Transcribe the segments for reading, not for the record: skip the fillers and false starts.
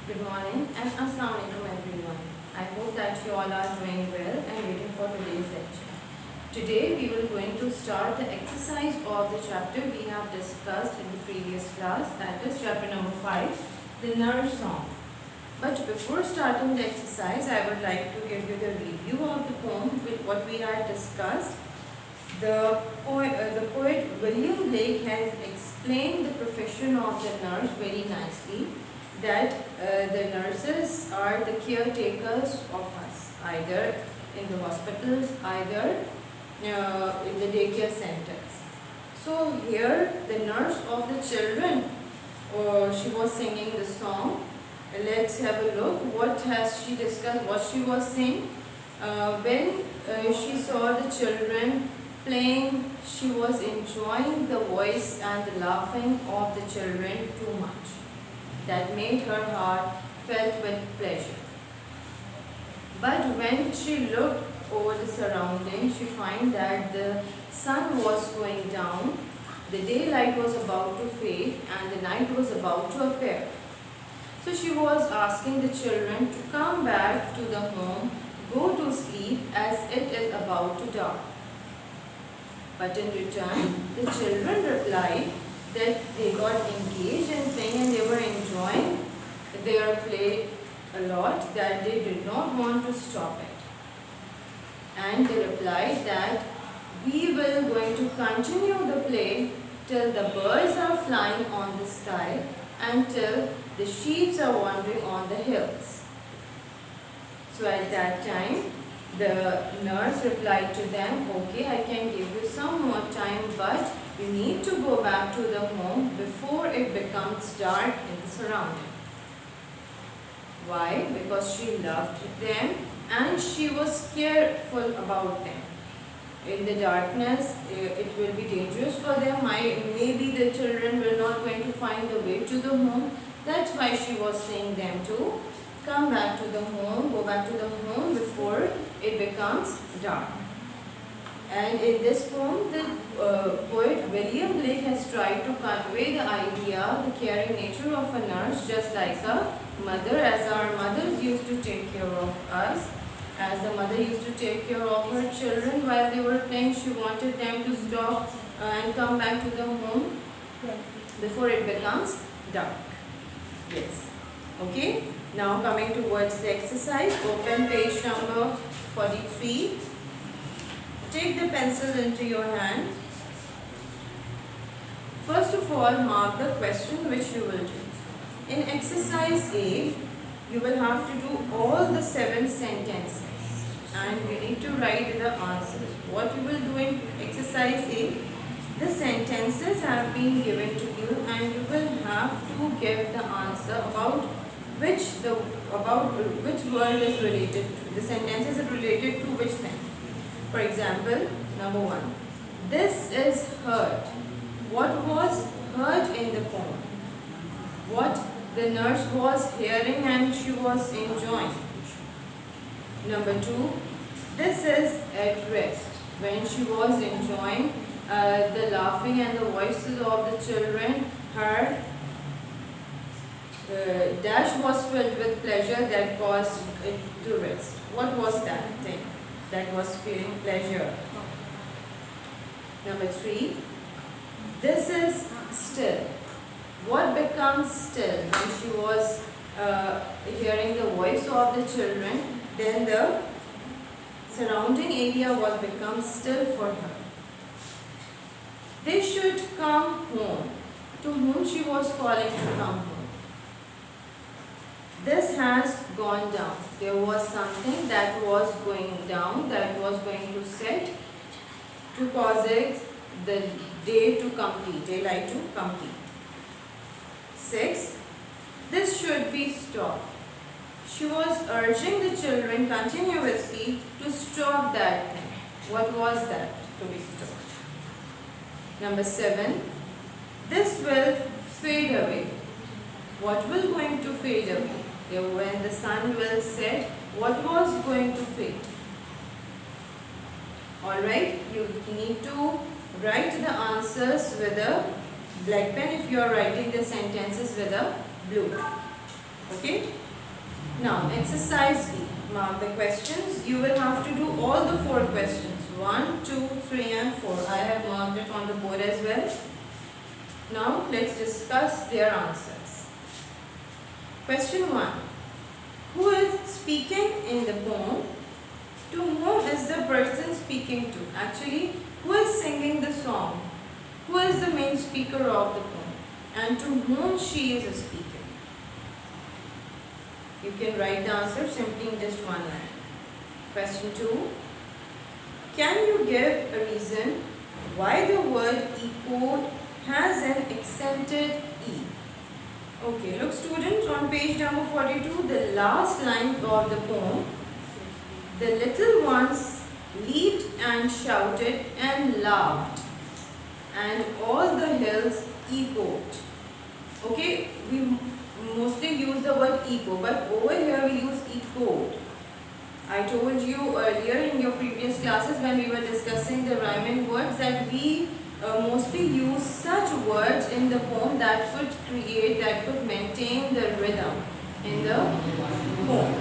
Good morning and Assalamu alaikum everyone. I hope that you all are doing well and waiting for today's lecture. Today we will going to start the exercise of the chapter we have discussed in the previous class, that is chapter number 5, the Nurse Song. But before starting the exercise, I would like to give you the review of the poem with what we had discussed. The poet William Blake has explained the profession of the nurse very nicely, that the nurses are the caretakers of us, either in the hospitals, either in the daycare centers. So here the nurse of the children, she was singing the song. Let's have a look. What has she discussed? What she was saying? When she saw the children playing, she was enjoying the voice and the laughing of the children too much. That made her heart filled with pleasure. But when she looked over the surroundings, she found that the sun was going down, the daylight was about to fade, and the night was about to appear. So she was asking the children to come back to the home, go to sleep, as it is about to dark. But in return, the children replied that they got engaged in playing and they were enjoying their play a lot, that they did not want to stop it. And they replied that we will going to continue the play till the birds are flying on the sky and till the sheep are wandering on the hills. So at that time, the nurse replied to them, okay, I can give you some more time, but you need to go back to the home before it becomes dark in the surrounding. Why? Because she loved them and she was careful about them. In the darkness, it will be dangerous for them. Maybe the children will not going to find the way to the home. That's why she was saying them to come back to the home, go back to the home before it becomes dark. And in this poem, the poet William Blake has tried to convey the idea, the caring nature of a nurse, just like a mother, as our mothers used to take care of us. As the mother used to take care of her children while they were playing, she wanted them to stop and come back to the home before it becomes dark. Yes. Okay. Now coming towards the exercise, open page number 43. Take the pencil into your hand. First of all, mark the question which you will do. In exercise A, you will have to do all the 7 sentences and you need to write the answers. What you will do in exercise A, the sentences have been given to you and you will have to give the answer about which word is related to. The sentences are related to which thing. For example, number 1. This is heard. What was heard in the poem? What the nurse was hearing and she was enjoying. Number 2. This is at rest. When she was enjoying the laughing and the voices of the children, her dash was filled with pleasure that caused it to rest. What was that thing that was feeling pleasure? Number 3. This is still. What becomes still? When she was hearing the voice of the children, then the surrounding area was become still for her. They should come home. To whom she was calling to come home. This has gone down. There was something that was going down, that was going to set to cause it the day to complete, daylight to complete. 6. This should be stopped. She was urging the children continuously to stop that thing. What was that to be stopped? Number 7. This will fade away. What will going to fade away? When the sun will set, what was going to fade? Alright, you need to write the answers with a black pen if you are writing the sentences with a blue. Okay. Now exercise B. Mark the questions. You will have to do all the 4 questions. 1, 2, 3 and 4. I have marked it on the board as well. Now let's discuss their answers. Question 1. Who is speaking in the poem? To whom is the person speaking to? Actually, who is singing the song? Who is the main speaker of the poem? And to whom she is speaking? You can write the answer simply in just one line. Question 2. Can you give a reason why the word echoed has an accented E? Okay, look students, on page number 42, the last line of the poem. The little ones leaped and shouted and laughed, and all the hills echoed. Okay, we mostly use the word echo, but over here we use echoed. I told you earlier in your previous classes when we were discussing the rhyming words that we mostly use such words in the poem that could maintain the rhythm in the poem.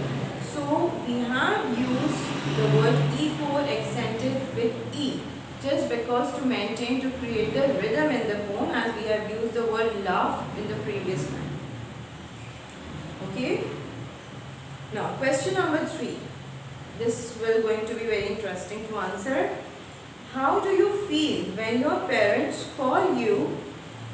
So we have used the word echoed accented with E just because to maintain, to create the rhythm in the poem, as we have used the word laughed in the previous line. Okay. Now question number 3. This will going to be very interesting to answer. How do you feel when your parents call you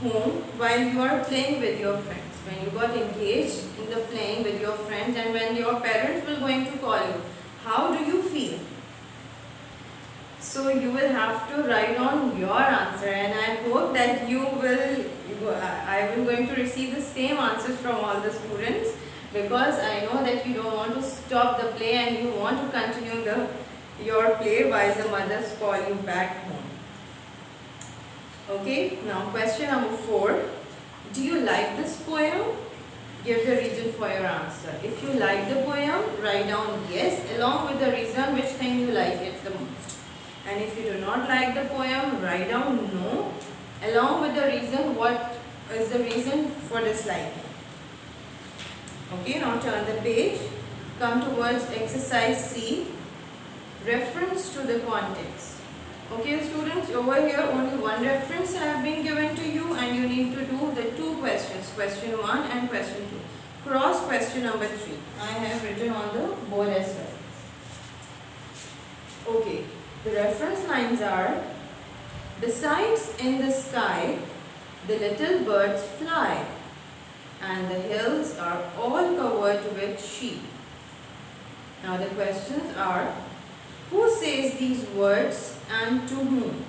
home while you are playing with your friends? When you got engaged in the playing with your friends and when your parents will going to call you, how do you feel? So you will have to write on your answer, and I hope that I will going to receive the same answers from all the students, because I know that you don't want to stop the play and you want to continue your play while the mothers call you back home. Okay, now question number 4. Do you like this poem? Give the reason for your answer. If you like the poem, write down yes along with the reason which thing you like it the most. And if you do not like the poem, write down no along with the reason, what is the reason for disliking. Okay, now turn the page. Come towards exercise C. Reference to the context. Okay students, over here only one reference have been given to you and you need to do the 2 questions, question 1 and question 2. Cross question number 3. I have written on the board as well. Okay, the reference lines are: besides in the sky, the little birds fly, and the hills are all covered with sheep. Now the questions are: who says these words and to whom?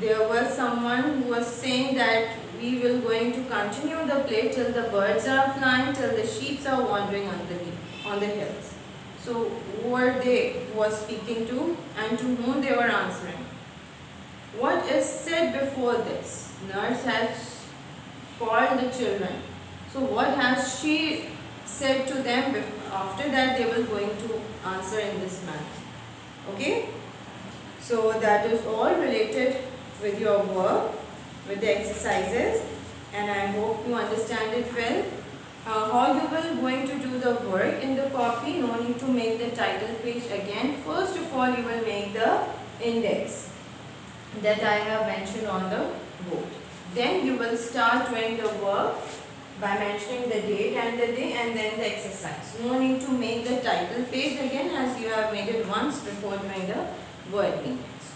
There was someone who was saying that we will going to continue the play till the birds are flying, till the sheep are wandering on the hills. So who were they who was speaking to and to whom they were answering? What is said before this? Nurse has called the children. So what has she said to them after that they will going to answer in this manner. Okay, so that is all related with your work, with the exercises, and I hope you understand it well. How you will going to do the work in the copy? No need to make the title page again. First of all, you will make the index that I have mentioned on the board. Then you will start doing the work by mentioning the date and the day and then the exercise. No need to make the title page again, as you have made it once before doing the word index.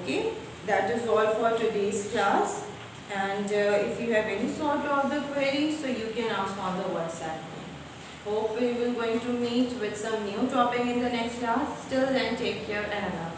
Okay, that is all for today's class, and if you have any sort of the query, so you can ask on the WhatsApp. Hope we will going to meet with some new topic in the next class. Till then, take care and Allah.